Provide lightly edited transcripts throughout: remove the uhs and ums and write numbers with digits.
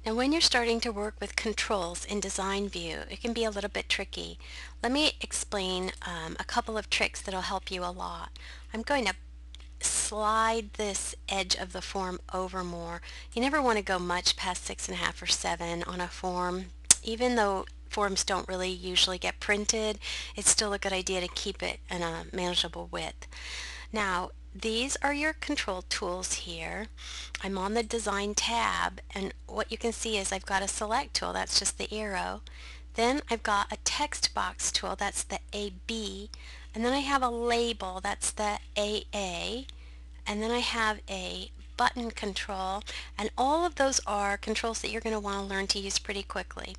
Now, when you're starting to work with controls in Design View, it can be a little bit tricky. Let me explain a couple of tricks that'll help you a lot. I'm going to slide this edge of the form over more. You never want to go much past 6.5 or 7 on a form. Even though forms don't really usually get printed, it's still a good idea to keep it in a manageable width. Now, these are your control tools here. I'm on the Design tab, and what you can see is I've got a Select tool, that's just the arrow. Then I've got a text box tool, that's the AB, and then I have a label, that's the AA, and then I have a button control, and all of those are controls that you're going to want to learn to use pretty quickly.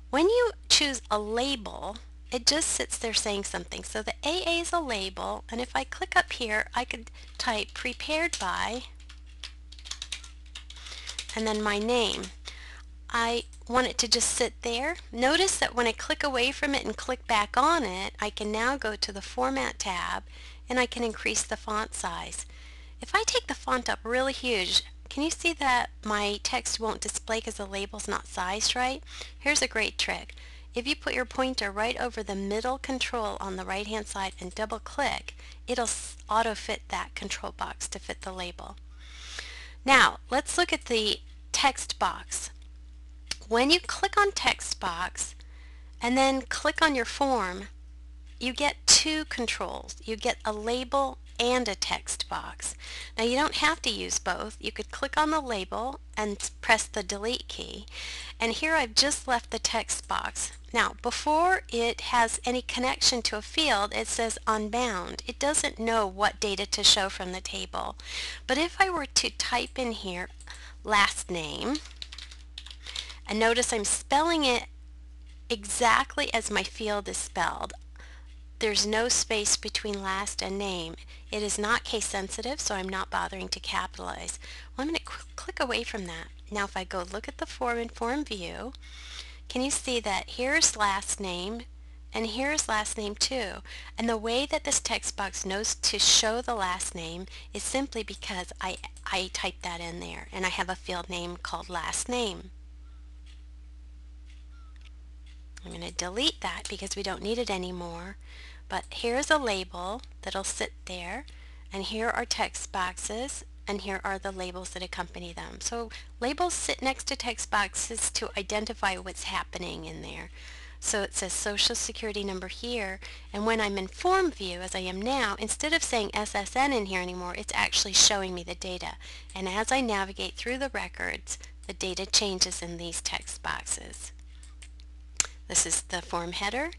When you choose a label, it just sits there saying something. So the AA is a label, and if I click up here, I could type prepared by, and then my name. I want it to just sit there. Notice that when I click away from it and click back on it, I can now go to the Format tab, and I can increase the font size. If I take the font up really huge, can you see that my text won't display because the label's not sized right? Here's a great trick. If you put your pointer right over the middle control on the right hand side and double click, it'll auto fit that control box to fit the label. Now let's look at the text box. When you click on text box and then click on your form, you get two controls. You get a label and a text box. Now you don't have to use both. You could click on the label and press the delete key. And here I've just left the text box. Now before it has any connection to a field, it says unbound. It doesn't know what data to show from the table. But if I were to type in here last name, and notice I'm spelling it exactly as my field is spelled. There's no space between last and name. It is not case sensitive, so I'm not bothering to capitalize. Well, I'm going to click away from that. Now if I go look at the form in Form View, can you see that here's last name and here's last name too? And the way that this text box knows to show the last name is simply because I typed that in there, and I have a field name called last name. I'm going to delete that because we don't need it anymore. But here's a label that'll sit there, and here are text boxes, and here are the labels that accompany them. So labels sit next to text boxes to identify what's happening in there. So it says Social Security number here, and when I'm in Form View, as I am now, instead of saying SSN in here anymore, it's actually showing me the data. And as I navigate through the records, the data changes in these text boxes. This is the form header,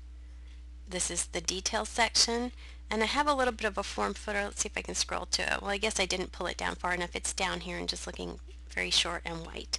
this is the details section, and I have a little bit of a form footer. Let's see if I can scroll to it. Well, I guess I didn't pull it down far enough. It's down here and just looking very short and white.